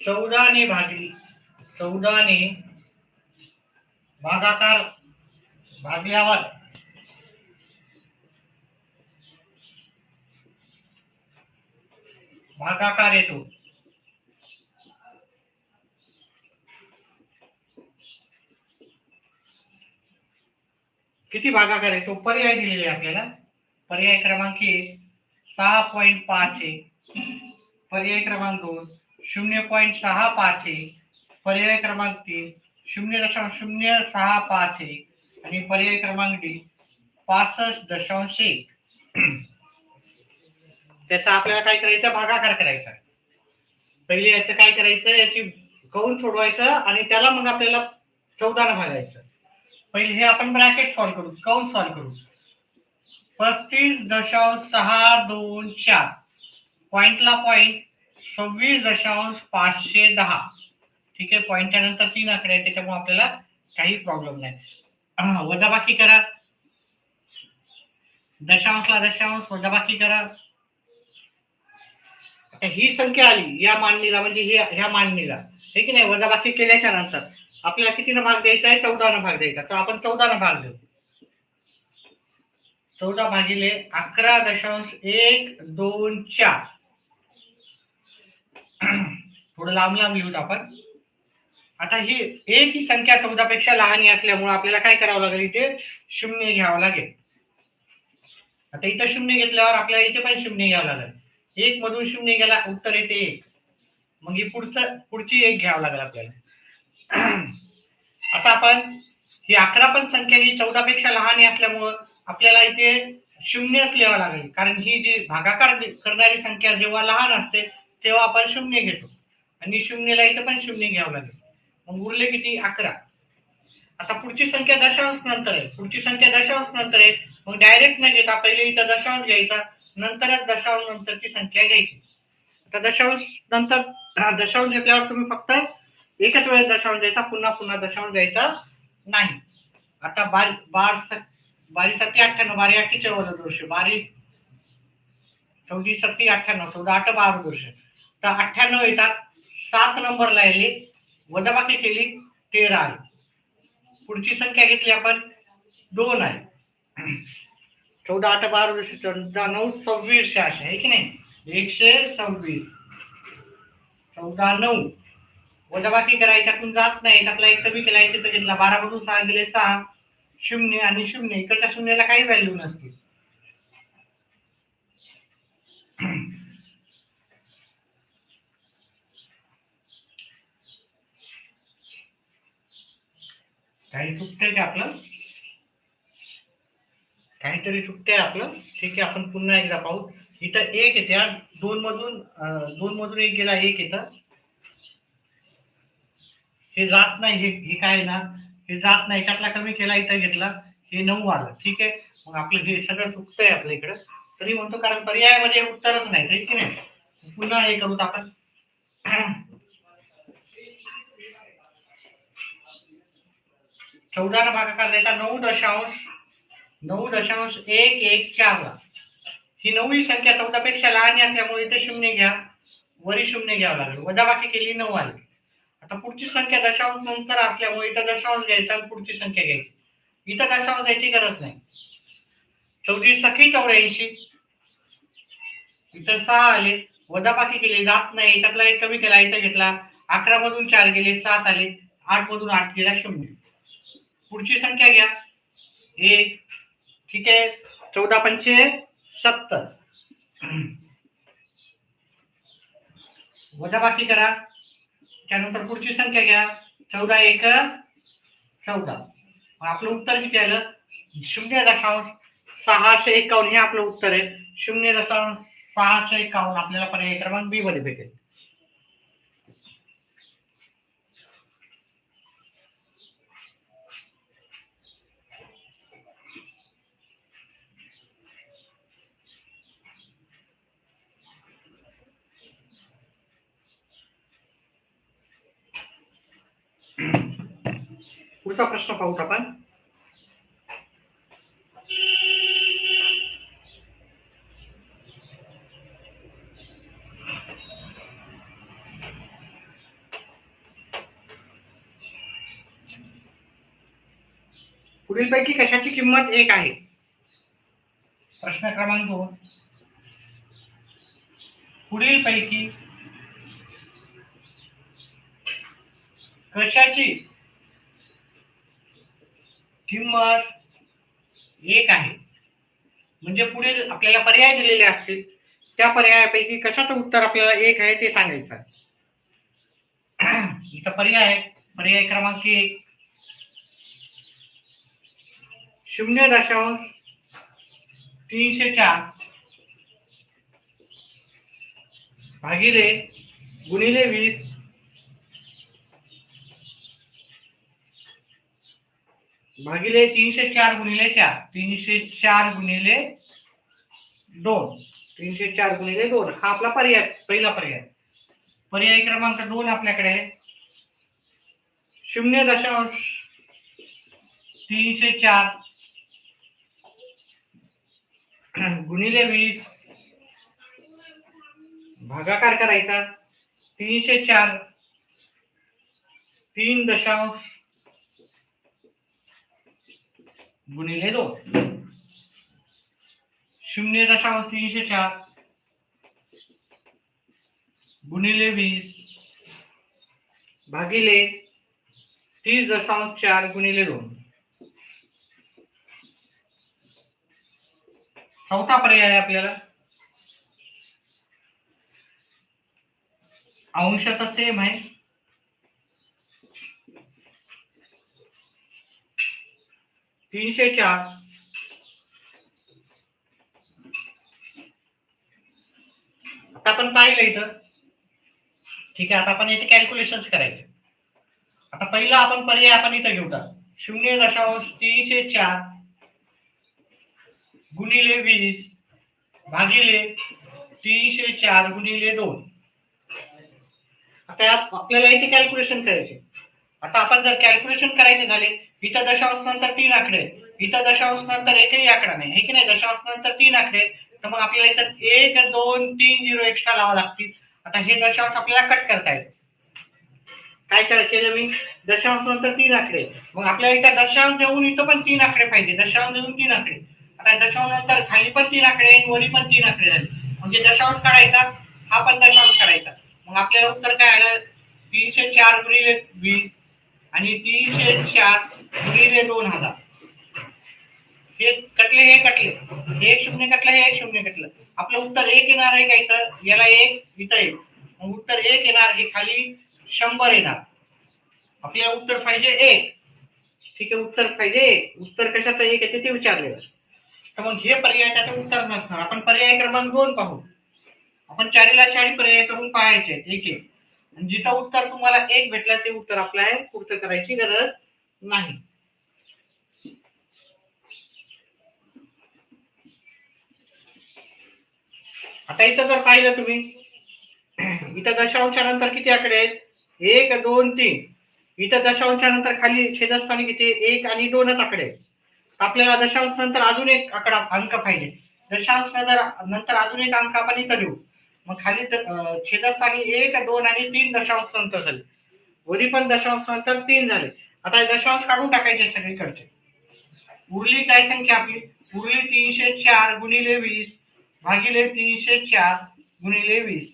14 भागली 14 भागाकार भागल्यावर भागाकार येतो. किती भागाकार येतो? पर्याय दिलेले आपल्याला. पर्याय क्रमांक 1 6.51, पर्याय क्रमांक 2 0.651, पर्याय क्रमांक 3 0.065 आणि पर्याय क्रमांक डी 65.1. त्याचा आपल्याला काय करायचं? भागाकार करायचा. पहिले याचं काय करायचं? याची कौन सोडवायचं आणि त्याला मग आपल्याला 14 भागायचं. पहिले हे आपण ब्रॅकेट सॉल्व करू, कौन सॉल्व करू. 35.624 पॉइंटला पॉइंट 26.510. ठीक आहे. पॉइंटच्या नंतर 3 आकडे आहेत, त्याच्यामुळे आपल्याला काही प्रॉब्लेम नाही. वजाबाकी करा, दशांशला दशांश वजाबाकी करा. ही संख्या आली या मांडणीला, म्हणजे ह्या मांडणीला, हे की नाही. वजाबाकी केल्याच्या नंतर आपल्याला कितीनं भाग द्यायचा आहे? 14 भाग द्यायचा. तर आपण 14 भाग देऊ. 14 भागिले 11.124. थोडं लांब लांब लिहूत आपण. आता ही एक ही संख्या 14 पेक्षा लहान असल्यामुळे आपल्याला काय करावं लागेल? इथे शून्य घ्यावं लागेल. आता इथं शून्य घेतल्यावर आपल्याला इथे पण शून्य घ्यावं लागेल. 1 मधून शून्य गेला, उत्तर येते 1. मग ही पुढची 1 घ्यावं लागेल आपल्याला. आता आपण ही 11 पण संख्या ही 14 पेक्षा लहान असल्यामुळं आपल्याला इथे शून्यच लिहावं लागेल. कारण ही जी भागाकार करणारी संख्या जेव्हा लहान असते तेव्हा आपण शून्य घेतो आणि शून्यला इथे पण शून्य घ्यावं लागेल. मग उरले किती? 11. आता पुढची संख्या दशांश नंतर आहे. पुढची संख्या दशांश नंतर आहे. मग डायरेक्ट न घेता पहिले इथं दशांश घ्यायचा, नंतरच दशांश नंतरची संख्या घ्यायची. आता दशांश नंतर दशांश घेतल्यावर तुम्ही फक्त एकच वेळेस दशांश द्यायचा, पुन्हा पुन्हा दशांश द्यायचा नाही. आता 12 7 98, 12 8 14 200, 12 14 7 98, 14 8 12 200. तर 98 येतात. 7 नंबरला येईल, वजाबाकी केली 13 आली. पुढची संख्या घेतली आपण 2 आहे. 14 8 12 200, 14 9 26 आहे की नाही. 126. 14 9 वजाबाकी करायच्यातून जात नाही, त्यातला एक कमी केला, एक तिथं घेतला. 12 मधून 6 गेले 6, 0 आणि 0. इकडच्या शून्याला काही व्हॅल्यू नसते. काही चुकतंय का आपलं? काहीतरी चुकतंय आपलं. ठीक आहे, आपण पुन्हा एकदा पाहू. इथं 1 येते, 2 मधून 1 गेला, 1 येतं. हे जात नाही, हे काय ना, हे जात नाही. त्यातला कमी केला, इथं घेतला, हे 9 आलं. ठीक आहे. मग आपलं हे सगळं चुकतंय आपल्या इकडं. तरी म्हणतो कारण पर्यायामध्ये उत्तरच नाही, की नाही. पुन्हा हे करूत आपण. 14 भागाकार द्यायचा 9.114. ही 9 ही संख्या 14 पेक्षा लहान असल्यामुळे इथे शून्य घ्या, वरी शून्य घ्यावं लागेल. वजाबाकी केली 9 आली. आता पुढची संख्या दशांश नंतर असल्यामुळे इथं दशांश घ्यायचा आणि पुढची संख्या घ्यायची. इथं दशांश द्यायची गरज नाही. 14 सखी 84, इथं 6 आले, वजाबाकी केली जात नाही. त्यातला एक कमी केला, इथं घेतला. 11 मधून 4 गेले 7 आले, 8 मधून 8 गेला 0. पुढची संख्या घ्या 1. ठीक आहे. 14 पंचे 70. वजाबाकी करा, त्यानंतर पुढची संख्या घ्या 14 1 14. आपलं उत्तर किती आलं? 0.651. हे आपलं उत्तर आहे. 0.651 आपल्याला पर्याय क्रमांक बी मध्ये भेटेल. पुढचा प्रश्न पाहूत आपण. पुढीलपैकी कशाची किंमत 1 आहे? प्रश्न क्रमांक 2. पुढीलपैकी कशाची किंमत 1 आहे? म्हणजे पुढील आपल्याला पर्याय दिलेले असतील, त्या पर्यायापैकी कशाचं उत्तर आपल्याला 1 आहे ते सांगायचं आहे. इथं पर्याय क्रमांक 1 0.304 भागिले गुणिले 20 भागिले 304 गुणिले 4 304 गुणिले 2 304 गुणिले 2 हा आपला पहिला पर्याय क्रमांक 2 आपल्याकडे आहे 0.304 गुणिले 20 भागाकार करायचा 304 3 गुणिले 2 0.304 गुणिले 20 भागिले 30.4 गुणिले 2 चौथा पर्याय आपल्याला अंश तर सेम आहे 304 आता आपण पाहिलं इथं ठीक आहे आता आपण याचे कॅल्क्युलेशन्स करायचे आता पहिला आपण पर्याय आपण इथं घेऊया 0.304 गुणिले 20 भागिले 304 गुणिले 2 आता आपल्याला याचे कॅल्क्युलेशन करायचे आता आपण जर कॅल्क्युलेशन करायचे झाले इथं दशांश नंतर 3 आकडे इथं दशांश नंतर एकही आकडा नाही हे की नाही दशांश नंतर 3 आकडे तर मग आपल्याला इथं 1 2 3 0 एक्स्ट्रा लावा लागतील आता हे दशांश आपल्याला कट करता येते काय केलं मी दशांश नंतर 3 आकडे मग आपल्याला इथं दशांश देऊन इथं पण 3 आकडे पाहिजे दशांश देऊन 3 आकडे आता दशांश नंतर खाली पण 3 आकडे वरी पण 3 आकडे झाले म्हणजे दशांश काढायचा हा पण दशांश काढायचा मग आपल्याला उत्तर काय आलं 304 गुणिले 20 आणि 304 गुणिले 2000 हे कटले हे एक शून्य कटलं हे एक शून्य कटलं आपलं उत्तर 1 येणार आहे का इथं याला 1 इथं 1 मग उत्तर 1 येणार हे खाली 100 येणार आपल्याला उत्तर पाहिजे 1 ठीक आहे उत्तर पाहिजे 1 उत्तर कशाचं 1 येते ते विचारलेलं तर मग हे पर्याय त्याचं उत्तर नसणार आपण पर्याय क्रमांक 2 पाहू आपण 4ला 4 पर्याय करून पाहायचे ठीक आहे आणि जिथं उत्तर तुम्हाला 1 भेटलं ते उत्तर आपलं आहे पुढचं करायची गरज नाही आता इथं जर पाहिलं तुम्ही इथं दशांशानंतर किती आकडे आहेत 1 2 3 इथं दशांशानंतर खाली छेदस्थानी किती 1 आणि 2च आकडे आहेत आपल्याला दशांश नंतर अजून एक आकडा अंक पाहिजे दशांश नंतर अजून एक अंक आपण इथं देऊ मग खाली छेदस्थानी 1 2 आणि 3 दशांश नंतर झाले वरी पण दशांश नंतर 3 झाले आता दशांश काढून टाकायचे सगळीकडचे उरली काय संख्या आपली उरली 304 गुणिले 20 भागिले 304 गुणिले 20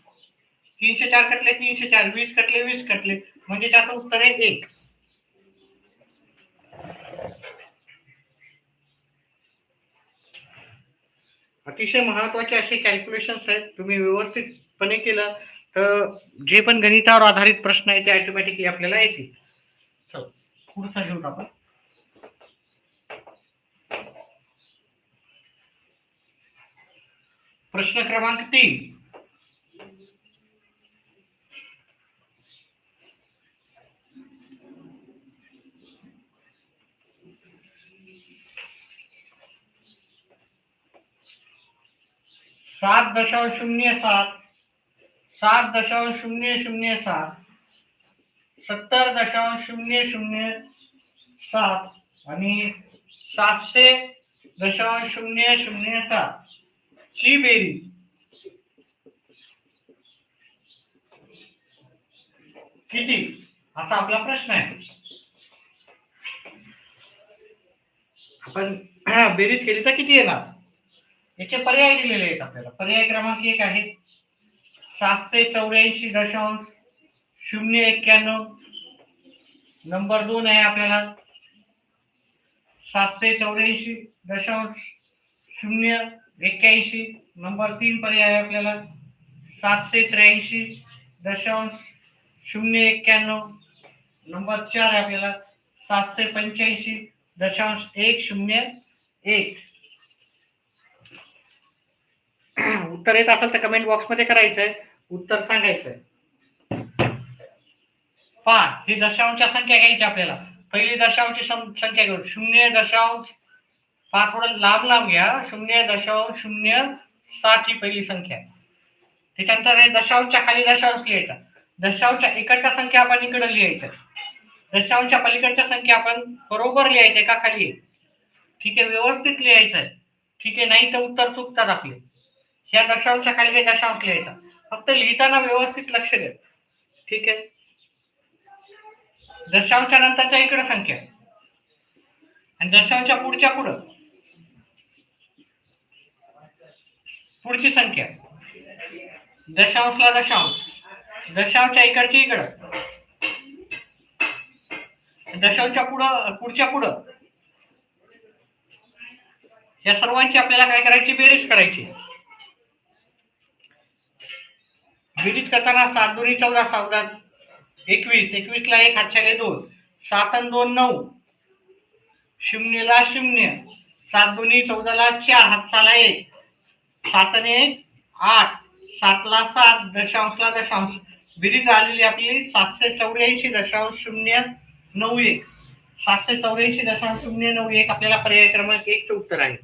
304 कटले 304 20 कटले 20 कटले म्हणजे त्याचं उत्तर आहे 1 अतिशय महत्वाचे असे कॅल्क्युलेशन्स आहेत तुम्ही व्यवस्थितपणे केलं तर जे पण गणितावर आधारित प्रश्न आहेत ते ऑटोमॅटिकली आपल्याला येतील पुढचा घेऊ आपण प्रश्न क्रमांक 3 7.007 7.007 70.007 आणि 700.007 ची बेरीज किती असा आपला प्रश्न आहे आपण बेरीज केली तर किती येणार? याचे पर्याय दिलेले आहेत आपल्याला. पर्याय क्रमांक 1 आहे 784.091. नंबर 2 आहे आपल्याला 784.081. नंबर 3 पर्याय आहे आपल्याला 783.091. नंबर 4 आहे आपल्याला 785.101. उत्तर येत असेल तर कमेंट बॉक्स मध्ये करायचंय, उत्तर सांगायचंय. पहा, ही दशांश संख्या घ्यायची आपल्याला. पहिली दशांश संख्या घेऊ 0. पहा थोडं लांब लांब घ्या. 0.07 ही पहिली संख्या. त्याच्यानंतर हे दशांशच्या खाली दशांश लिहायचा. दशांशच्या इकडच्या संख्या आपण इकडे लिहायच्या. दशांशच्या पलीकडच्या संख्या आपण बरोबर लिहायच्या का खाली. ठीक आहे, व्यवस्थित लिहायचंय. ठीक आहे, नाही तर उत्तर चुकतात आपले. ह्या दशांशच्या खाली काही दशांश लिहायचा. फक्त लिहिताना व्यवस्थित लक्ष द्या. ठीक आहे. दशांशच्या नंतरच्या इकडे संख्या आणि दशांशच्या पुढच्या पुढची संख्या. दशांशला दशांश, दशांशच्या इकडची इकडं, दशांशच्या पुढच्या या सर्वांची आपल्याला काय करायची? बेरीज करायची. बेरीज करताना 7 दुनी 14, 14 21, 21 ला 1 हातच्याले 2, 7 आणि 2 9, 0 ला 0, 7 दुनी 14 ला 4 हातचाला 1, 7 आणि 1 8, 7 ला 7, दशांशला दशांश. बेरीज आलेली आपली 784.091. 784.091 आपल्याला पर्याय क्रमांक 1 चे उत्तर आहे.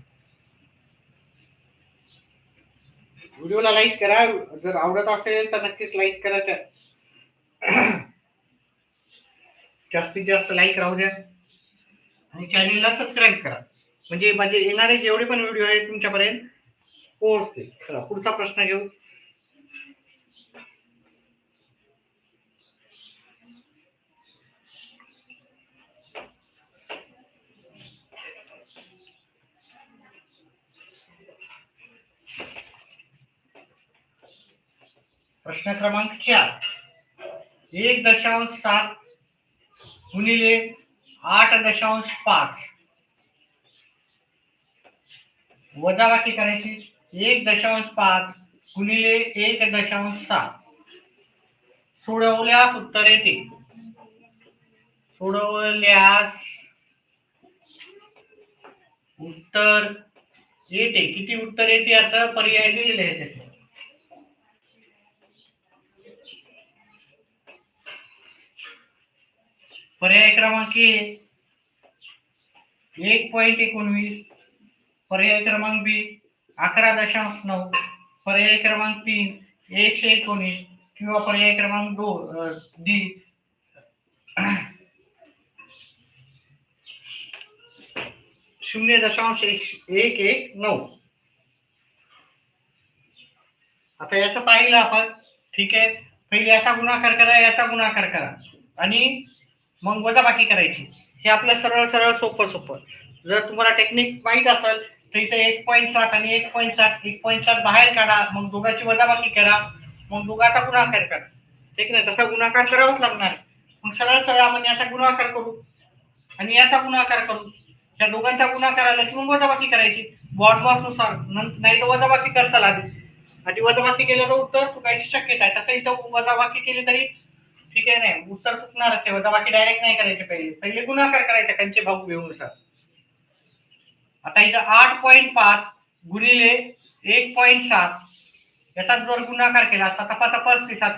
व्हिडिओला लाईक करा. जर आवडत असेल तर नक्कीच लाईक करा. जास्तीत जास्त लाईक राहू द्या आणि चॅनलला सबस्क्राईब करा, म्हणजे माझे येणारे जेवढे पण व्हिडिओ आहेत तुमच्यापर्यंत पोहोचते. चला पुढचा प्रश्न घेऊ. प्रश्न क्रमांक 4. 1.7 गुणिले 8.5 वजाबाकी करायची. 1.5 गुणिले 1.7 सोडवल्यास उत्तर येते. किती उत्तर येते याचा पर्याय दिलेले आहे त्याचे. पर्याय क्रमांक 1.19, पर्याय क्रमांक बी 11.9, पर्याय क्रमांक 3 119 किंवा पर्याय क्रमांक 2 डी 0.119. आता याचं पाहिलं आपण. ठीक आहे, पहिले याचा गुणाकार करा, याचा गुणाकार करा आणि मग वजाबाकी करायची. हे आपलं सरळ सरळ सोपं. जर तुम्हाला टेक्निक माहित असेल तर इथे 1.7 आणि 1.7 बाहेर काढा, मग दोघांची वजाबाकी करा, मग दोघांचा गुणाकार करा. ठीक आहे, तसा गुणाकार करावाच लागणार. मग सरळ सरळ आपण याचा गुणाकार करू आणि याचा गुणाकार करू. या दोघांचा गुणाकार आला की मग वजाबाकी करायची बॉडमास नुसार. नाही तर वजाबाकी करसाल आधी वजाबाकी केलं तर उत्तर चुकायची शक्यता आहे. तसं इथं वजाबाकी केली तरी ठीक आहे, नाही उत्तर चुकणारच आहे. वजाबाकी डायरेक्ट नाही करायचे, पहिले गुणाकार करायचा त्यांचे भाऊ घेऊनुसार. आता इथं 8.5 गुणिले 1.7 याचा जर गुणाकार केला 7 5 35, 7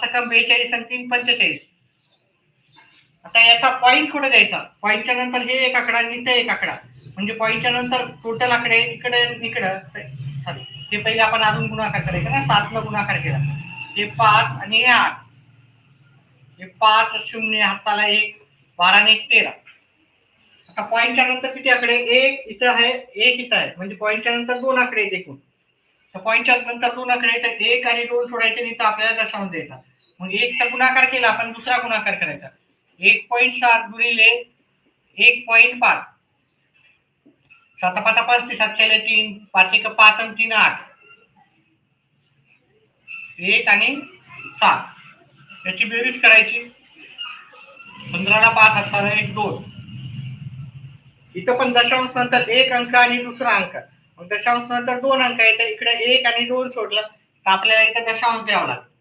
7 42 आणि 3 45. आता याचा पॉईंट कुठे द्यायचा? पॉईंटच्या नंतर हे एक आकडा आणि ते एक आकडा, म्हणजे पॉईंटच्या नंतर टोटल आकडे इकडे सॉरी, ते पहिले आपण अजून गुणाकार करायचा ना. 7 न गुणाकार केला हे 5 आणि हे 8, हे 5 0 हाताला 1 12 आणि 1 13. आता पॉईंटच्या नंतर किती आकडे? एक इथं आहे, एक इथं आहे, म्हणजे पॉईंटच्या नंतर 2 आकडे आहेत एकूण. तर पॉईंटच्या नंतर 2 आकडे येतात, 1 आणि 2 सोडायचे आणि इथं आपल्याला दशांश द्यायचा. मग 1 चा गुणाकार केला आपण, दुसरा गुणाकार करायचा. 1.7 गुणिले 1.5 साता पाता 35, 7 3, 5 1 5 आणि 3 8, 1 आणि 7 याची बेरीज करायची. 15ला 5 हाताला 1 2. इथं पण दशांश नंतर 1 अंक आणि दुसरा अंक, मग दशांश नंतर 2 अंक येतात. इकडे 1 आणि 2 सोडलं तर आपल्याला इथं दशांश द्यावा लागेल.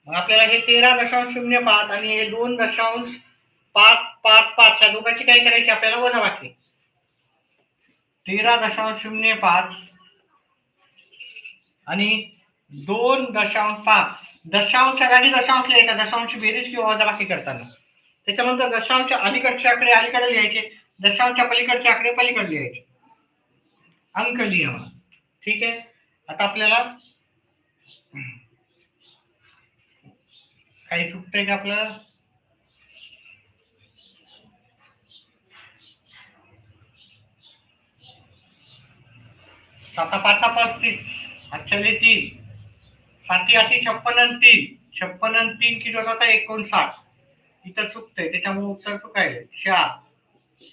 मग आपल्याला हे 13.05 आणि हे 2.555 या दोघांची काय करायची आपल्याला वजाबाकी. 13.05 आणि 2.5 दशांशच्या जागी दशांश लिहायचा, दशांशची बेरीज किंवा वजाबाकी करताना. त्याच्यानंतर दशांशच्या अलीकडचे आकडे अलीकडे लिहायचे, दशांशच्या पलीकडचे आकडे पलीकडे लिहायचे. अंक लिहा. ठीक आहे. आता आपल्याला काही चुकतंय का आपलं? साता पाचा 35, 3, 7 8 56 आणि 3, 56 आणि 3 किती होता 59. इथं चुकतंय त्याच्यामुळे उत्तर चुकायले. 4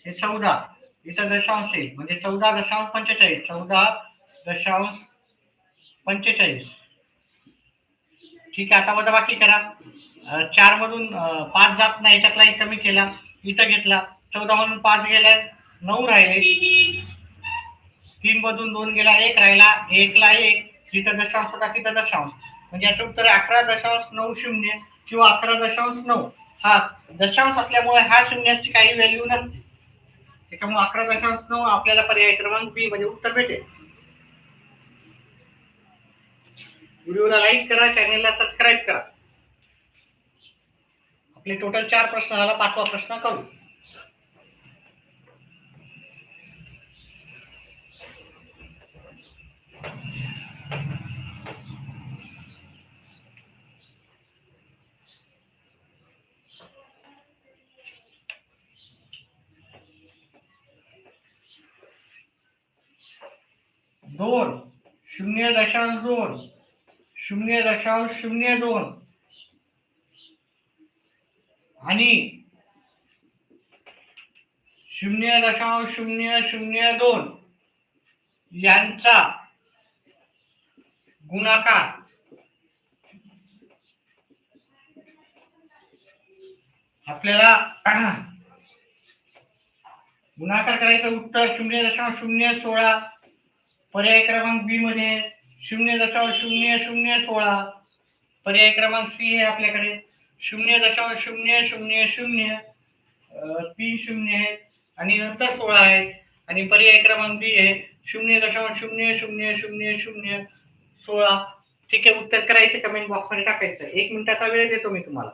हे 14, इथं दशांश येईल म्हणजे 14.45, 14.45. ठीक आहे. आता वजाबाकी करा. 4 मधून 5 जात नाही, याच्यातलाही कमी केला, इथं घेतला. 14 मधून 5 गेलाय, 9 राहिले. 3 मधून 2 गेला, 1 राहिला. 1 ला 1, जिथं दशांश होता तिथं दशांश, म्हणजे याचं उत्तर 11.90 किंवा 11.9. हा दशांश असल्यामुळे हा शून्याची काही व्हॅल्यू नसते, त्याच्यामुळे 11.9 आपल्याला पर्याय क्रमांक बी म्हणजे उत्तर भेटेल. व्हिडिओला लाईक करा, चॅनलला सबस्क्राईब करा. आपले टोटल 4 प्रश्न झाला, 5वा प्रश्न करू. दोन 0.2 0.02 आणि 0.002 यांचा गुणाकार आपल्याला गुणाकार करायचं. उत्तर 0.016. पर्याय क्रमांक बी मध्ये 0.016. पर्याय क्रमांक सी आहे आपल्याकडे 0.000 3 शून्य आहेत आणि नंतर 16 आहेत. आणि पर्याय क्रमांक बी आहे 0.00016. ठीक आहे. उत्तर करायचे, कमेंट बॉक्स मध्ये टाकायचं. 1 मिनिटाचा वेळ देतो मी तुम्हाला.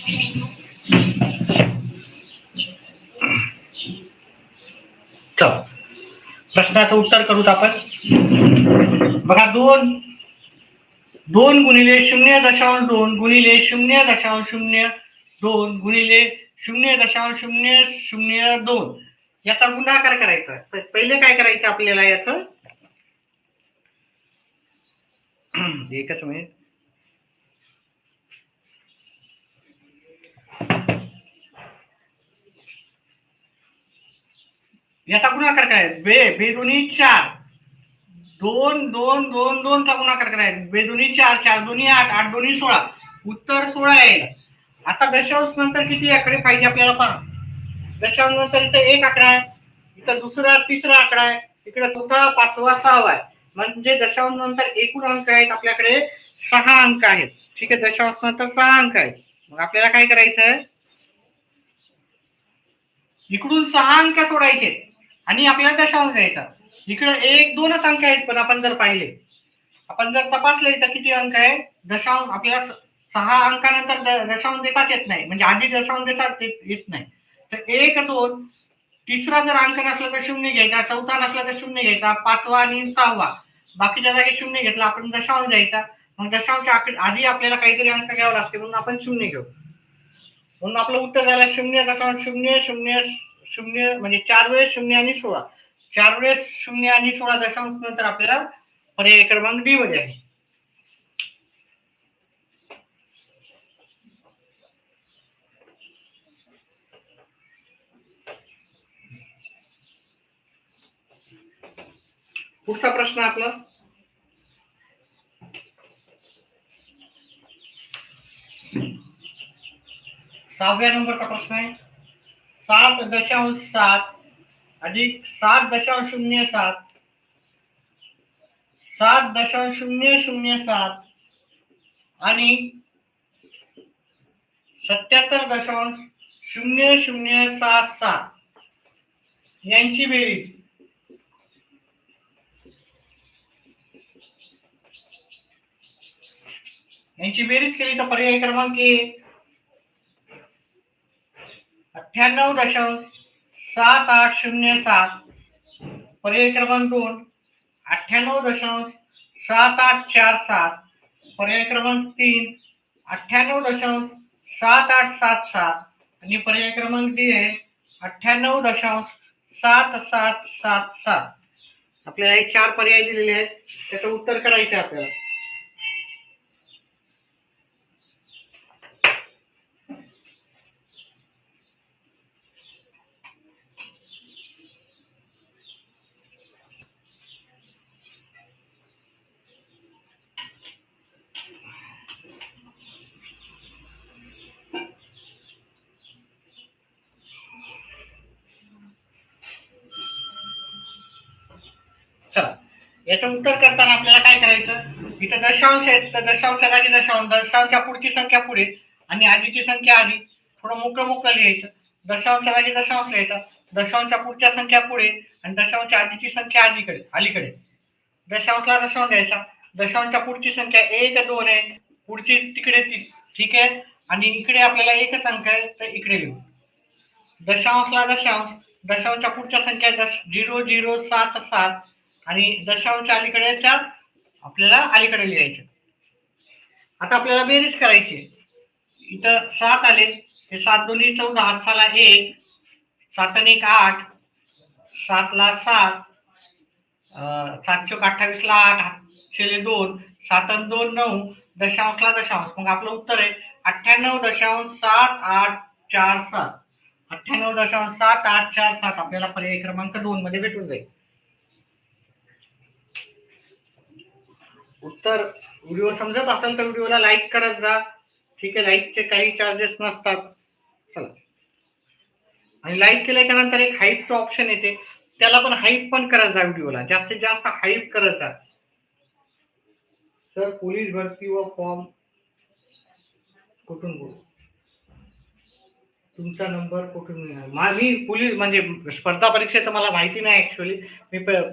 चल प्रश्नाचं उत्तर करूत आपण. बघा, 2 गुणिले 0.002 गुणिले 0.002 याचा गुणाकार करायचा. तर पहिले काय करायचं आपल्याला याचं, एकच मिनिट. याचा गुणाकार करायचा. बेदोनी 4, 2 चा गुणाकार करायचा. बेदोनी 4, 4 दोन्ही 8, 8 दोन्ही 16, उत्तर 16 आहे. आता दशांश नंतर किती आकडे पाहिजे आपल्याला पहा. दशांश नंतर इथं एक आकडा आहे, इथं दुसरा तिसरा आकडा आहे, इकडे चौथा पाचवा सहावा आहे. म्हणजे दशांश नंतर एकूण अंक आहेत आपल्याकडे 6 अंक आहेत. ठीक आहे, दशांश नंतर 6 अंक आहेत. मग आपल्याला काय करायचं, इकडून 6 अंक सोडायचे आणि आपल्याला दशांश द्यायचा. इकडे 1-2च अंक आहेत, पण आपण जर पाहिले, आपण जर तपासले तर किती अंक आहे दशांश. आपल्याला 6 अंकानंतर दशांश देताच येत नाही, म्हणजे आधी दशांश देतात येत नाही. तर 1, 2, तिसरा जर अंक नसला तर 0 घ्यायचा, चौथा नसला तर 0 घ्यायचा, पाचवा आणि सहावा बाकीच्या जागी 0 घेतला, आपण दशांश द्यायचा. मग दशांशच्या आधी आपल्याला काहीतरी अंक घ्यावा लागते, म्हणून आपण 0 घेऊ. म्हणून आपलं उत्तर झालं 0.000, म्हणजे 4 वेळेस 0 आणि 16. 4 वेळेस 0 आणि 16 दशांश नंतर आपल्याला पर्याय क्रमांक डी मध्ये आहे. पुढचा प्रश्न आपला 6व्या नंबरचा प्रश्न आहे. 7.7 अधिक 7.07 7.007 आणि 77.0077 यांची बेरीज. यांची बेरीज केली तर पर्याय क्रमांक 1 98.7807, पर्याय क्रमांक 2 98.7847, पर्याय क्रमांक 3 98.7877 आणि पर्याय क्रमांक डी आहे 98.7777. आपल्याला हे 4 पर्याय दिलेले आहेत, त्याचं उत्तर करायचं आहे आपल्याला. चला, याचं उत्तर करताना आपल्याला काय करायचं, इथं दशांश आहेत तर दशांशच्या जागी दशांश, दशांशच्या पुढची संख्या पुढे आणि आधीची संख्या आधी. थोडं मोकळं लिहायचं. दशांशच्या जागी दशांश लिहायचा, दशांशच्या पुढच्या संख्या पुढे आणि दशांशच्या आधीची संख्या अलीकडे. दशांशला दशांश द्यायचा, दशांशच्या पुढची संख्या 1, 2 आहे, पुढची तिकडे ठीक आहे, आणि इकडे आपल्याला एकच अंक आहे तर इकडे लिहू. दशांशला दशांश, दशांशच्या पुढच्या संख्या 0077 आणि दशांश अलीकडेच्या आपल्याला अलीकडे लिहायचे. आता आपल्याला बेरीज करायची. इथं 7 आले, हे 7 दोन्ही 14, हातचाला 1, 7 आणि 1 8, 7 ला 7, 7 चोक 28 ला 8, हातचेले 2, 7 आणि 2 9, दशांशला दशांश. मग आपलं उत्तर आहे 98.7847, 98.7847 आपल्याला पर्याय क्रमांक 2 मध्ये भेटून जाईल. उत्तर व्हिडिओ समजत असेल तर व्हिडिओला लाईक करत जा. ठीक आहे, लाईकचे काही चार्जेस नसतात. चला, आणि लाईक केल्याच्या नंतर एक हाईपचं ऑप्शन येते, त्याला पण हाईप पण करत जा. व्हिडिओला जास्तीत जास्त हाईप करत जा. सर, पोलीस भरती व फॉर्म कुठून बोलू, तुमचा नंबर कुठून मिळाला? मी पोलीस म्हणजे स्पर्धा परीक्षेचं मला माहिती नाही ऍक्च्युअली.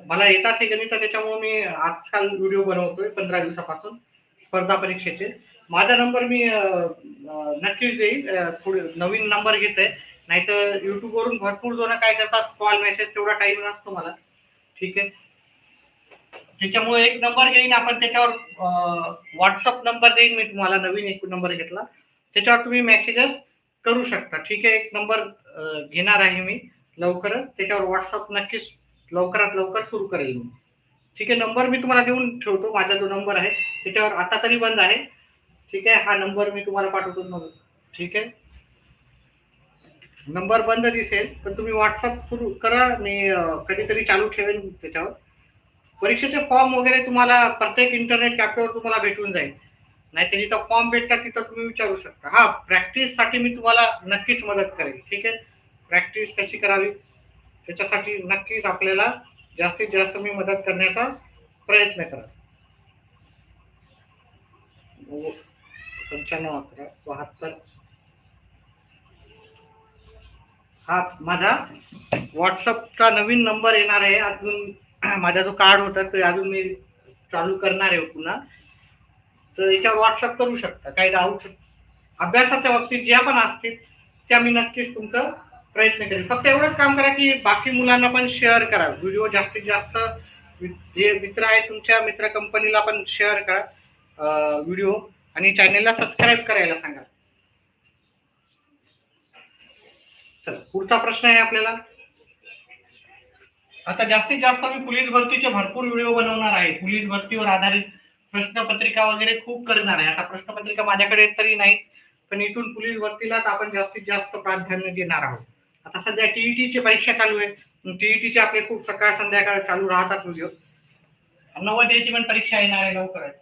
मला येतात हे गणित, त्याच्यामुळे मी आजकाल व्हिडिओ बनवतोय 15 दिवसापासून. स्पर्धा परीक्षेचे. माझा नंबर मी नक्कीच देईल. थोडे नवीन नंबर घेतोय, नाहीतर YouTube वरून भरपूर जण काय करतात, कॉल मेसेज तेवढा टाइम नसतो मला. ठीक आहे. त्याच्यामुळे एक नंबर घेईन आपण, त्याच्यावर व्हॉट्सअप नंबर देईन मी तुम्हाला, नवीन एक नंबर घेतला त्याच्यावर तुम्ही मेसेजेस करू शकता. ठीक आहे. एक नंबर घेणार आहे मी लवकरच, त्याच्यावर व्हॉट्सअप नक्कीच लवकरात लवकर सुरू करेल मी. ठीक आहे. नंबर मी तुम्हाला देऊन ठेवतो. माझा जो नंबर आहे त्याच्यावर आता तरी बंद आहे. ठीक आहे. हा नंबर मी तुम्हाला पाठवतो मग. ठीक आहे. नंबर बंद दिसेल, पण तुम्ही व्हॉट्सअप सुरू करा. मी कधीतरी चालू ठेवेन त्याच्यावर. परीक्षेचे फॉर्म वगैरे तुम्हाला प्रत्येक इंटरनेट कॅफेवर तुम्हाला भेटून जाईल. नाहीतर जिथं फॉर्म भेटतात तिथं तुम्ही विचारू शकता. हा, प्रॅक्टिससाठी मी तुम्हाला नक्कीच मदत करेन. ठीक आहे. प्रॅक्टिस कशी करावी त्याच्यासाठी नक्कीच आपल्याला जास्तीत जास्त मी मदत करण्याचा प्रयत्न करा. 95 11 72. हा माझा व्हॉट्सअपचा नवीन नंबर येणार आहे. अजून माझा जो कार्ड होता ते अजून मी चालू करणार आहे पुन्हा. तर याच्यावर व्हॉट्सअप करू शकता. काही डाऊट अभ्यासाच्या बाबतीत ज्या पण असतील त्या मी नक्कीच तुमचा प्रयत्न करेन. फक्त एवढंच काम करा की बाकी मुलांना पण शेअर करा व्हिडिओ. जास्तीत जास्त जे मित्र आहेत तुमच्या मित्र कंपनीला पण शेअर करा व्हिडिओ, आणि चॅनेलला सबस्क्राईब करायला सांगा. चला, पुढचा प्रश्न आहे आपल्याला. आता जास्तीत जास्त मी पोलीस भरतीचे भरपूर व्हिडिओ बनवणार आहे. पोलीस भरतीवर आधारित प्रश्नपत्रिका वगैरे खूप करणार आहे. आता प्रश्नपत्रिका माझ्याकडे तरी नाही, पण इथून पोलीस भरतीलाच आपण जास्तीत जास्त प्राधान्य देणार आहोत. आता सध्या टीईटीची परीक्षा चालू आहे. टीईटीचे आपले खूप सकाळ संध्याकाळ चालू राहतात व्हिडिओ. नवोदयाची पण परीक्षा येणार आहे लवकरच.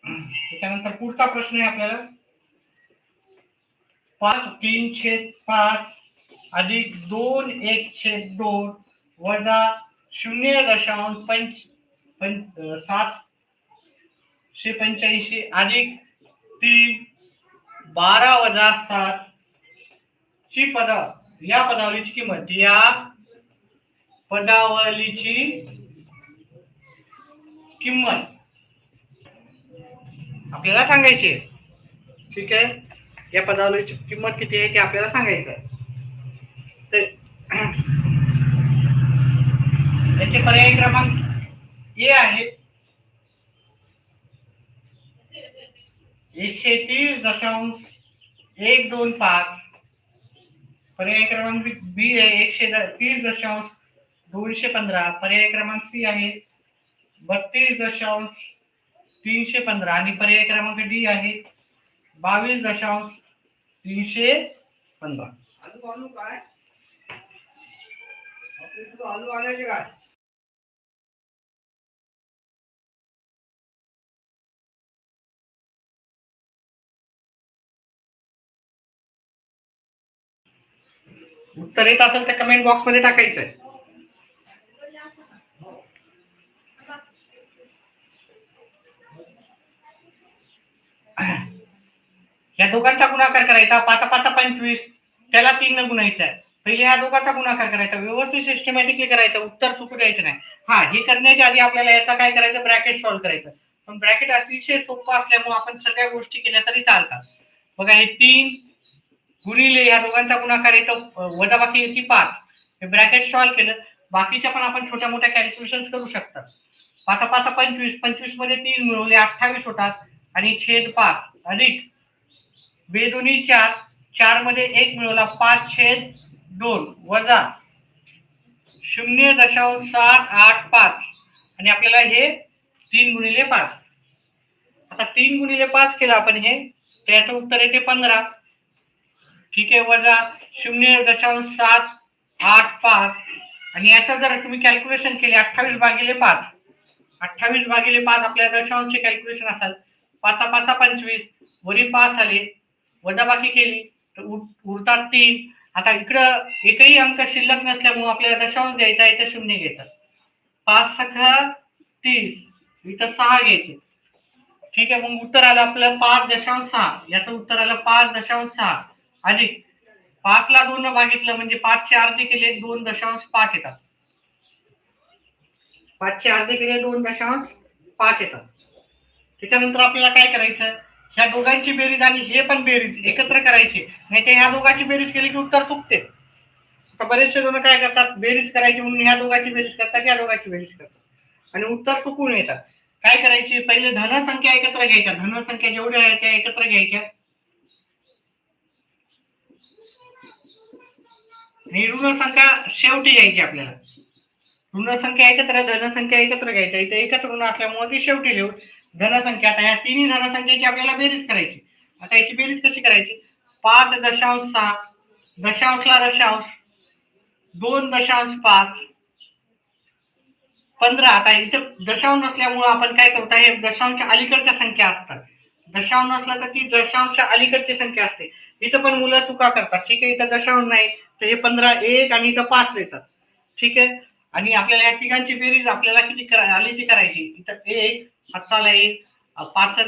त्याच्यानंतर पुढचा प्रश्न आहे आपल्याला. 5 3/5 अधिक 2 1/2 वजा 0.785 अधिक 3 12 वजा 7 ची या पदावलीची किंमत. या पदावलीची किंमत आपल्याला सांगायची आहे. ठीक आहे. या पदावलीची किंमत किती आहे ते आपल्याला सांगायचं आहे. याचे पर्याय क्रमांक ए आहे 130.125. पर्याय क्रमांक बी आहे 130.215. पर्याय क्रमांक सी आहे 32.315 आणि पर्याय क्रमांक डी आहे 22.315. आलू आणायचे काय? उत्तर येत असेल तर कमेंट बॉक्स मध्ये टाकायचं आहे. या दोघांचा गुणाकार करायचा. 5 5 25, त्याला 3 न गुणायचा आहे. पहिले या दोघांचा गुणाकार करायचा, व्यवस्थित सिस्टमॅटिकली करायचं, उत्तर चुकू द्यायचं नाही. हा, हे करण्याच्या आधी आपल्याला याचा काय करायचं, ब्रॅकेट सॉल्व्ह करायचं. पण ब्रॅकेट अतिशय सोपं असल्यामुळे आपण सगळ्या गोष्टी केल्या तरी चालतात. बघा, हे 3 गुणिले या दोघांचा गुणाकार येतो, वजाबाकी येते 5. हे ब्रॅकेट सॉल्व्ह केलं. बाकीच्या पण आपण छोट्या मोठ्या कॅल्क्युलेशन करू शकतात. 5 5 25, 25 मध्ये 3 मिळवले 28 होतात आणि छेद 5 अधिक बेदोनी 4, 4 मध्ये 1 मिळवला 5/2 वजा 0.785 आणि आपल्याला हे 3 गुणिले 5. आता 3 गुणिले 5 केलं आपण हे, त्याचं उत्तर येते 15. ठीक आहे. वजा 0.785 आणि याचा जर तुम्ही कॅल्क्युलेशन केले 28/5, 28/5 आपल्या दशांशचे कॅल्क्युलेशन असेल. 5 5 25, वरील 5 आले, वजाबाकी केली तर उरतात 3. आता इकडं एकही अंक शिल्लक नसल्यामुळे आपल्याला दशांश द्यायचा आहे, इथं 0 घ्यायचं. 5 6 30, इथं 6 घ्यायचे. ठीक आहे. मग उत्तर आलं आपलं 5.6. याचं उत्तर आलं 5.6 अधिक 5 ला 2 भागितलं म्हणजे 5 चे अर्धे केले 2.5 येतात. 5 चे अर्धे केले 2.5 5 येतात. त्याच्यानंतर आपल्याला काय करायचं, ह्या दोघांची बेरीज आणि हे पण बेरीज एकत्र करायची, नाही तर ह्या दोघांची बेरीज केली की उत्तर चुकते. आता बरेचसे जण काय करतात, बेरीज करायची म्हणून ह्या दोघांची बेरीज करतात, या दोघांची बेरीज करतात आणि उत्तर चुकून येतात. काय करायचे, पहिले धन संख्या एकत्र घ्यायच्या, धन संख्या जेवढ्या आहेत त्या एकत्र घ्यायच्या आणि ऋण संख्या शेवटी घ्यायची. आपल्याला ऋण संख्या एकत्र, धन संख्या एकत्र घ्यायच्या. इथे एकच ऋण असल्यामुळे ती शेवटी लिहू. धन संख्या, आता ह्या तिन्ही धन संख्येची आपल्याला बेरीज करायची. आता याची बेरीज कशी करायची, 5.6 दशांशला दशांश 2.5 15. आता इथे दशांश नसल्यामुळे आपण काय करतो, हे दशांशच्या अलीकडच्या संख्या असतात. दशांश नसला तर ती दशांशच्या अलीकडची संख्या असते. इथं पण मुलं चुका करतात. ठीक आहे, इथं दशांश नाही तर हे 15 1 आणि इथं 5 येतात. ठीक आहे, आणि आपल्याला या तिघांची बेरीज आपल्याला किती आली ती करायची. इथं 1 हाताला 1, 5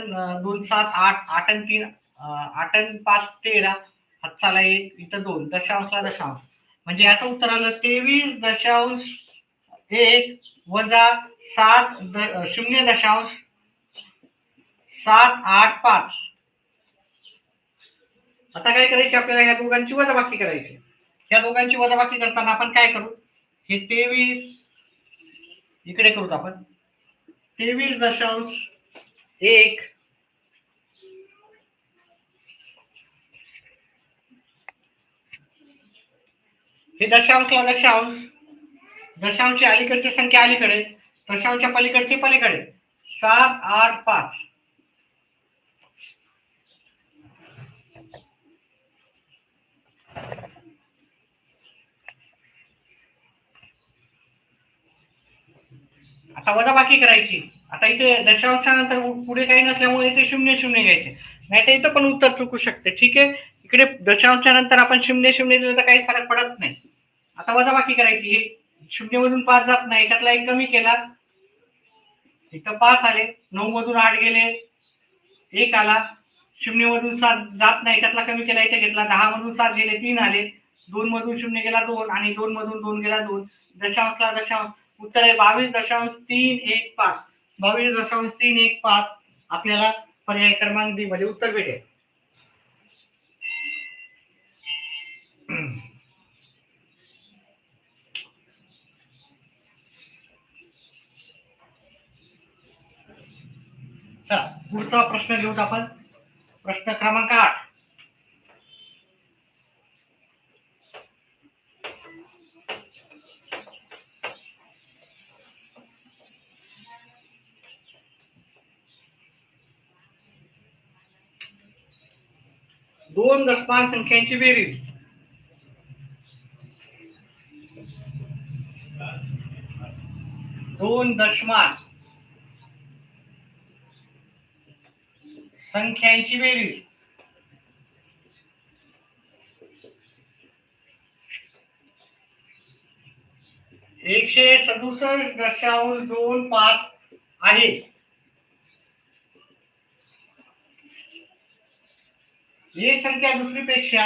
2 7 8, 8 आणि 3 8 आणि 5 13, हाताला 1, इथं 2, दशांशला दशांश. म्हणजे याचं उत्तर आलं 23.1 वजा 0.785. आता काय करायची, आपल्याला या दोघांची वजाबाकी करायची. या दोघांची वजाबाकी करताना आपण काय करू, हे 23 इकडे करू आपण, 23.1 हे दशांशला दशांश, दशांशची अलीकडची संख्या अलीकडे, दशांशच्या पलीकडची पलीकडे, 785. आता वजाबाकी करायची. आता इथे दशांशच्या नंतर पुढे काही नसल्यामुळे इथे 0 0 घ्यायचे, नाही तर इथं पण उत्तर चुकू शकते. ठीक आहे, इकडे दशांशच्या नंतर आपण 0 0 दिलं तर काही फरक पडत नाही. आता वजाबाकी करायची, हे 0 मधून 5 जात नाही, त्यातला 1 कमी केला, इथं 5 आले, 9 मधून 8 गेले, 1 आला, 0 मधून 7 जात नाही, त्यातला कमी केला, इथे घेतला, 10 मधून 7 गेले, 3 आले, 2 मधून 0 गेला 2 आणि 2 मधून 2 गेला 2, दशांशला दशांश. उत्तर आहे 22.315. 22.315 आपल्याला पर्याय क्रमांक डी मध्ये उत्तर भेटेल. चला पुढचा प्रश्न घेऊत आपण. प्रश्न क्रमांक 8. दोन दशमान संख्यांची बेरीज. दोन दशमान संख्यांची बेरीज 167.25 आहे. एक संख्या दुसरीपेक्षा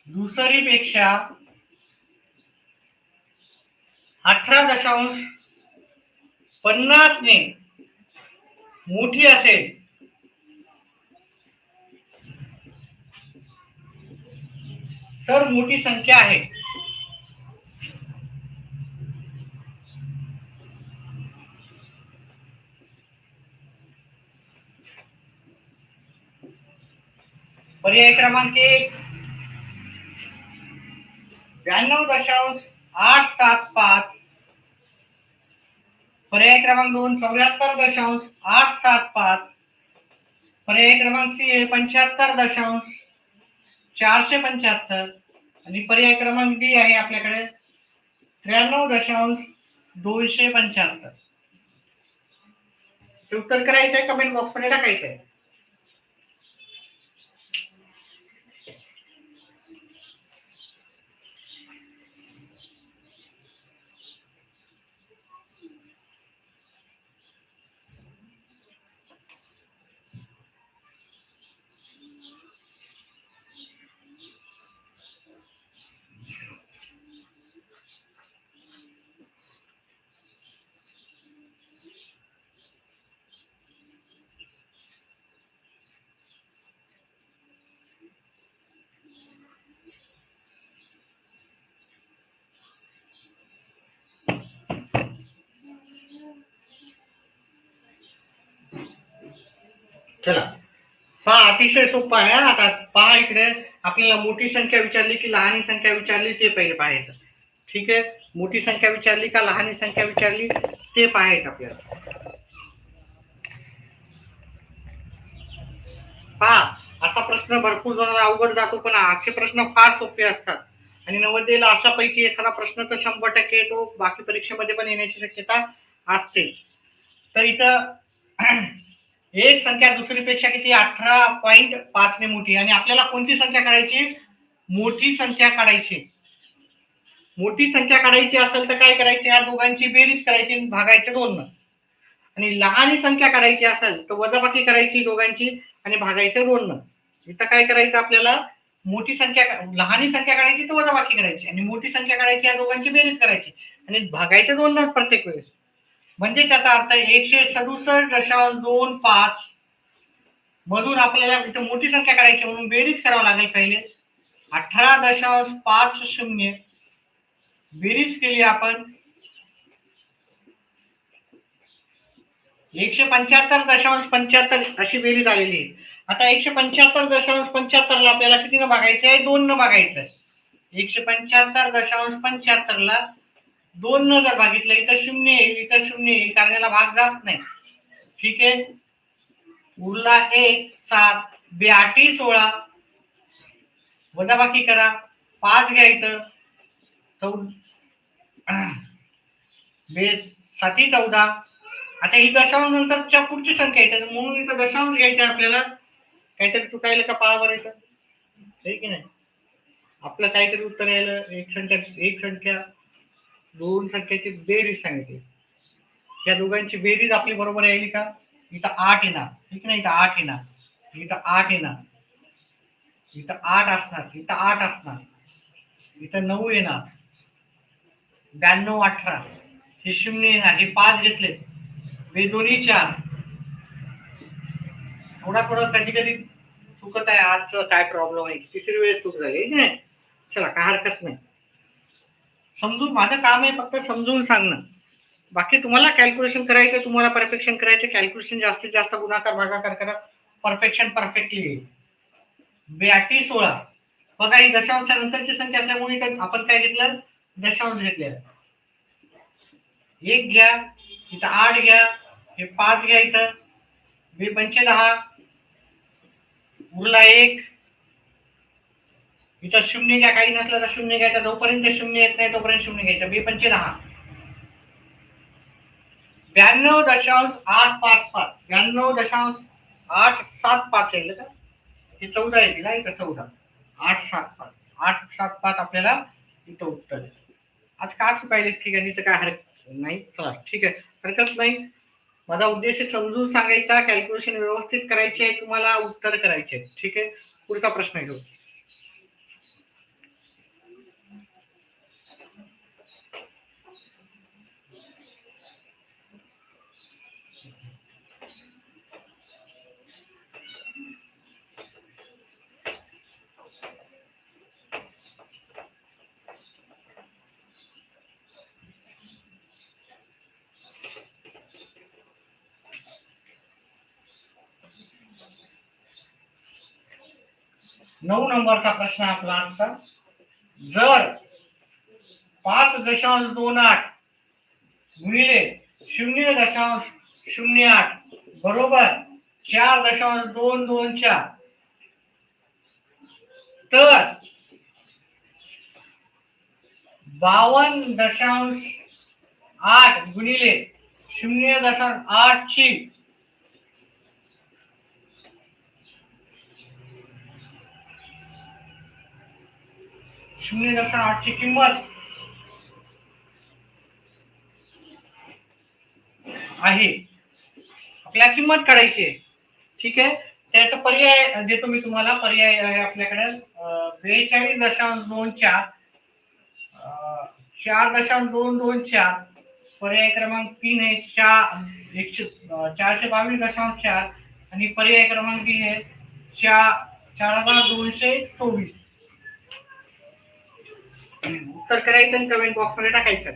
दुसरीपेक्षा 18.50 ने मोठी असेल तर मोठी संख्या आहे. पर्याय क्रमांक 1 92.875. पर्याय क्रमांक 2 74.875. पर्याय क्रमांक सी 75.475 आणि पर्याय क्रमांक डी आहे आपल्याकडे 93.275. ते उत्तर करायचं आहे, कमेंट बॉक्स मध्ये टाकायचं आहे. चला पहा, अतिशय सोपं आहे. आता पहा इकडे, आपल्याला मोठी संख्या विचारली की लहान संख्या विचारली ते पहिले पाहायचं. ठीक आहे, मोठी संख्या विचारली का लहान संख्या विचारली ते पाहायचं आपल्याला. पहा, असा प्रश्न भरपूर जणांना अवघड जातो, पण असे प्रश्न फार सोपे असतात आणि नवोदयला अशापैकी एखादा प्रश्न तर 100% येतो, बाकी परीक्षेमध्ये पण येण्याची शक्यता असतेच. तर इथं एक संख्या दुसरीपेक्षा किती 18.5 ने मोठी, आणि आपल्याला कोणती संख्या काढायची? मोठी संख्या काढायची. मोठी संख्या काढायची असेल तर काय करायची? या दोघांची बेरीज करायची आणि भागायचे 2 न. आणि लहान संख्या काढायची असेल तर वजाबाकी करायची दोघांची आणि भागायचं 2 न. इथं काय करायचं आपल्याला? मोठी संख्या, लहान संख्या काढायची तर वजाबाकी करायची आणि मोठी संख्या काढायची, या दोघांची बेरीज करायची आणि भागायचं 2 न प्रत्येक वेळेस. म्हणजे त्याचा अर्थ 167.25 मधून आपल्याला इथं मोठी संख्या काढायची म्हणून बेरीज करावं लागेल. पहिले 18.50 बेरीज केली आपण 175.75 अशी बेरीज आलेली आहे. आता 175.75 ला आपल्याला किती न भागायचं आहे? 2 न भागायचं आहे. 175.75 ला 2 न जर भागितलं, इथं 0 येईल, इथं 0 येईल, कारण याला भाग जात नाही. ठीक आहे, उरला 1, 7, 82, 16 वजाबाकी करा, 5 घ्या इथं, 14. आता ही दशांश नंतरच्या पुढची संख्या येते, म्हणून इथं दशांश घ्यायचं आपल्याला. काहीतरी चुकायला का पहा बरं इथं, आहे की नाही? आपलं काहीतरी उत्तर यायला एक संख्या 2 संख्याची बेरीज सांगितली, या दोघांची बेरीज आपली बरोबर यायली का? इथं 8 येणार, ठीक नाही? इथं 8 येणार, इथं 8 येणार, इथं 8 असणार, इथं 8 असणार, इथं 9 येणार, 92, 18 हे 0 येणार, हे 5 घेतले, हे दोन्ही 4. थोडा कधी कधी चुकत आहे, आजचं काय प्रॉब्लेम आहे, तिसरी वेळ चूक झाली नाही. चला, काय हरकत नाही, समजून, माझं काम आहे फक्त समजून सांगणं. बाकी तुम्हाला कॅल्क्युलेशन करायचं, तुम्हाला परफेक्शन करायचं. कॅल्क्युलेशन जास्तीत जास्त गुणाकार भागाकार करा, परफेक्शन परफेक्टली येईल. 82, 16 बघा, ही दशांशा नंतरची संख्या असल्यामुळे आपण काय घेतलं? दशांश घेतलेला. 1 घ्या, इथं 8 घ्या, हे 5 घ्या, इथं 2 10 उरला 1, इथं 0 घ्या, काही नसलं तर 0 घ्यायचा, जोपर्यंत 0 येत नाही तोपर्यंत 0 घ्यायचा. 2 5 10 92.855 92.875 येईल का? हे 14 येतील ना, इथं 14, 875 आपल्याला इथं उत्तर आहे. आज का चुकायले की गणित, काय हरकत नाही. चला, ठीक आहे, हरकत नाही. माझा उद्देश समजून सांगायचा, कॅल्क्युलेशन व्यवस्थित करायचे आहे, तुम्हाला उत्तर करायचे आहे. ठीक आहे, पुढचा प्रश्न घेऊ. नऊ नंबरचा प्रश्न आपला आजचा. जर 5.28 गुणिले 0.08 बरोबर 4.224 तर 52.8 गुणिले 0.8 ची 0.8 ची किंमत आहे. आपल्याला किंमत काढायची आहे. ठीक आहे, त्याचा पर्याय देतो मी तुम्हाला. पर्याय आहे आपल्याकडे 42.24 4.224, पर्याय क्रमांक 3 आहे 422.4 आणि पर्याय क्रमांक 3 आहे 4224. उत्तर करायचं आणि कमेंट बॉक्स मध्ये टाकायचं.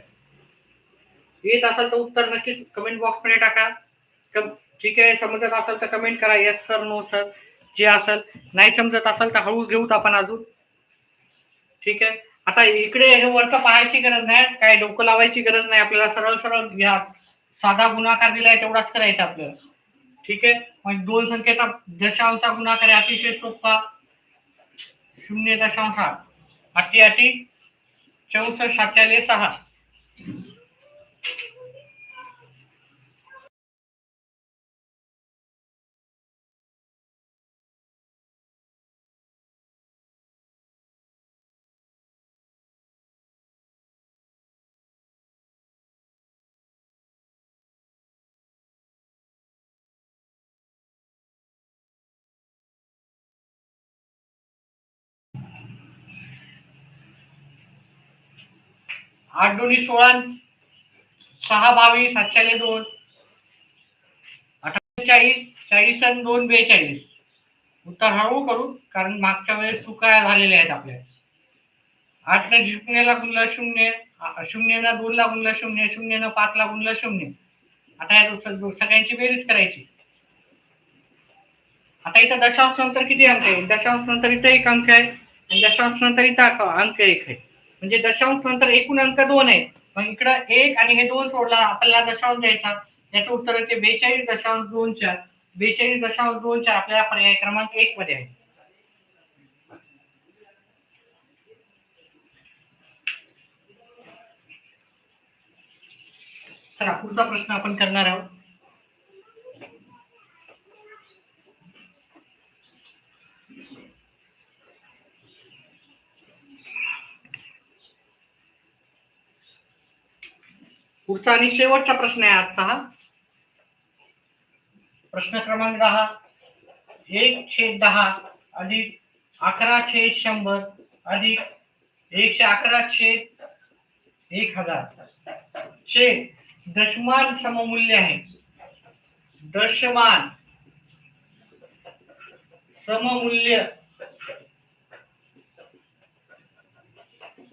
येत असेल तर उत्तर नक्कीच कमेंट बॉक्स मध्ये टाका. ठीक आहे, समजत असेल तर कमेंट करा, येस सर, नो सर, जे असेल. नाही समजत असेल तर हळू घेऊत आपण अजून. ठीक आहे, आता इकडे हे वरचं पाहायची गरज नाही, काय डोकं लावायची गरज नाही आपल्याला. सरळ सरळ घ्या, साधा गुणाकार दिलाय तेवढाच करायचा आपल्याला. ठीक आहे, मग दोन संख्येचा दशांशचा गुणाकार आहे, अतिशय सोपा. 0.8 अटी अटी 64 6. आठ दोन्ही 16, 6 22, 7 2, 48, 40 आणि 2 42. उत्तर हळू करू, कारण मागच्या वेळेस चुका झालेल्या आहेत आपल्या. 8 ने 0 गुणलं 0, 0 न 2 ला गुणलं 0, 0 न 5 ला गुणलं 0. आता या सगळ्यांची बेरीज करायची. आता इथं दशांश नंतर किती अंक आहे? दशांश नंतर इथं एक अंक आहे आणि दशांश नंतर इथं अंक एक आहे. म्हणजे दशांश नंतर एकूण अंक 2 आहेत. मग इकडं 1 आणि हे 2 सोडला, आपल्याला दशांश द्यायचा. याचं उत्तर येते 42.24. 42.24 आपल्याला पर्याय क्रमांक 1 मध्ये आहे. चला पुढचा प्रश्न आपण करणार आहोत. पुढचा आणि शेवटचा प्रश्न आहे आजचा हा. प्रश्न क्रमांक 10. 1/10 अधिक 11/100 अधिक 111/1000 चे दशमान सममूल्य आहे. दशमान सममूल्य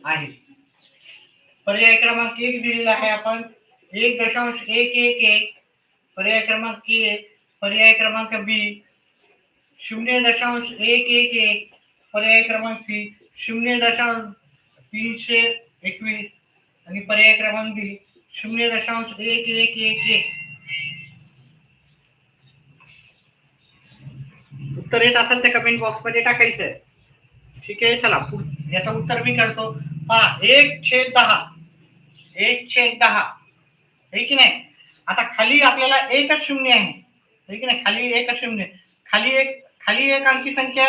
आहे. पर्याय क्रमांक 1 दिलेला आहे आपण 1.111. पर्याय क्रमांक ए. पर्याय क्रमांक बी 0.111. पर्याय क्रमांक सी 0.321 आणि पर्याय क्रमांक डी 0.1111. उत्तर येत असेल तर कमेंट बॉक्स मध्ये टाकायचं आहे. ठीक आहे, चला याचं उत्तर मी करतो. पहा 1/10. 1/10 आहे की नाही. आता खाली आपल्याला एकच शून्य आहे की नाही. खाली एकच शून्य, खाली एक अंकी संख्या,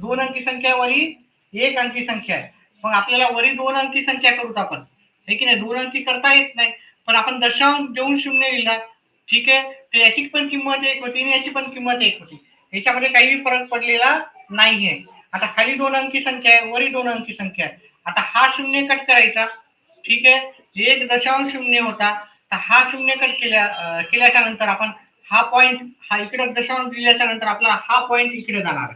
2 अंकी संख्या, वरी 1 अंकी संख्या आहे. मग आपल्याला वरी 2 अंकी संख्या करूत आपण, आहे की नाही. 2 अंकी करता येत नाही, पण आपण दशांश देऊन शून्य लिहिला. ठीक आहे, तर याची पण किंमत 1 होती आणि याची पण किंमत 1 होती. याच्यामध्ये काही फरक पडलेला नाहीये. आता खाली 2 अंकी संख्या आहे, वरी 2 अंकी संख्या आहे. आता हा शून्य कट करायचा. ठीक आहे, 1.0 होता, तर हा शून्य कट केल्याच्या नंतर आपण हा पॉइंट, हा इकडे दशांश दिल्याच्या नंतर आपला हा पॉइंट इकडे जाणार.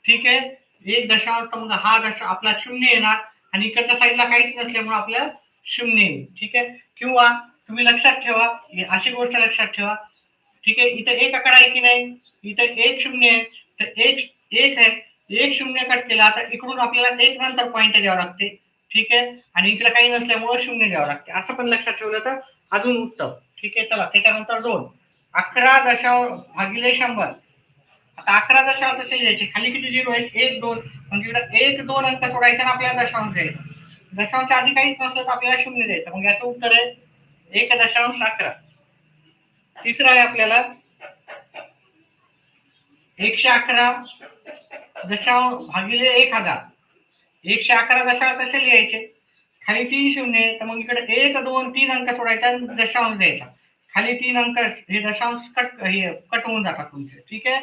ठीक आहे, 1.0 मग हा आपला शून्य येणार आणि इकडच्या साईडला काहीच नसल्यामुळे आपल्याला शून्य येईल. ठीक आहे, किंवा तुम्ही लक्षात ठेवा, अशी गोष्ट लक्षात ठेवा. ठीक आहे, इथं एक आकडा आहे की नाही, इथं एक शून्य आहे, तर एक आहे. एक शून्य कट केला तर इकडून आपल्याला एक नंतर पॉइंट द्यावं लागते. ठीक आहे, आणि इकडे काही नसल्यामुळे शून्य द्यावं लागते. असं पण लक्षात ठेवलं तर अजून उत्तम. ठीक आहे, चला त्याच्यानंतर 2. 11 भागिले 100. आता 11 दशांश कसे लिहायचे? खाली किती झिरो आहेत? 1 2. म्हणजे इकडे 1 2 अंक सोडायचा आणि आपल्याला दशांश द्यायचा. दशांश आधी काहीच नसलं तर आपल्याला शून्य द्यायचं. मग याचं उत्तर आहे 1.11. तिसरं आहे आपल्याला 111 दशांश भागिले 1000. 111 दशांश कसे लिहायचे? खाली 3 शून्य, तर मग इकडे 1 2 3 अंक सोडायचा आणि दशांश द्यायचा. खाली 3 अंक हे दशांश कट होऊन जातात तुमचे. ठीक आहे,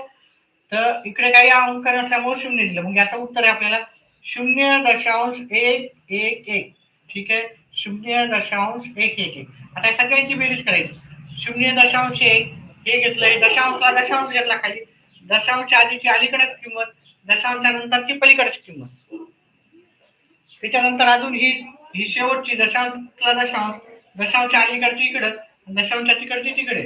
तर इकडे काही अंक नसल्यामुळे शून्य दिलं. मग याचं उत्तर आहे आपल्याला 0.111. ठीक आहे, 0.111. आता सगळ्यांची बेरीज करायची. 0.1 हे घेतलंय, दशांशला दशांश घेतला खाली, दशांशच्या आधीची अलीकडे किंमत, दशांशच्या नंतरची पलीकडची किंमत, त्याच्यानंतर अजून ही शेवटची दशांशला दशांश, दशांशच्या अलीकडची इकडं, दशांशच्या तिकडची तिकडे.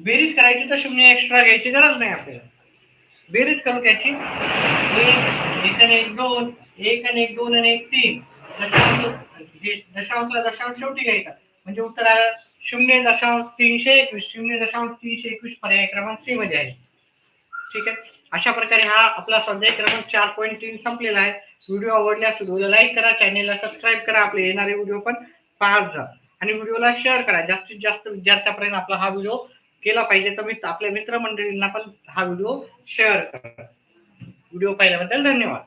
बेरीज करायची तर शून्य एक्स्ट्रा घ्यायची गरज नाही आपल्याला. बेरीज करू त्याची. एक आणि एक दोन, एक आणि एक दोन आणि एक तीन. दशांशला दशांश शेवटी घ्यायचा म्हणजे उत्तर आलं 0.321. 0.321 पर्याय क्रमांक सी मध्ये आहे. ठीक आहे. अशा प्रकारे हा आपला स्वाध्याय क्रमांक 4.3 संपलेला आहे. व्हिडिओ आवडल्यास व्हिडिओला लाईक करा, चॅनेलला सबस्क्राईब करा, आपले येणारे व्हिडिओ पण पाहत जा आणि व्हिडिओला शेअर करा. जास्तीत जास्त विद्यार्थ्यांपर्यंत आपला हा व्हिडिओ केला पाहिजे. तर आपल्या मित्रमंडळींना पण हा व्हिडिओ शेअर करा. व्हिडिओ पाहिल्याबद्दल धन्यवाद.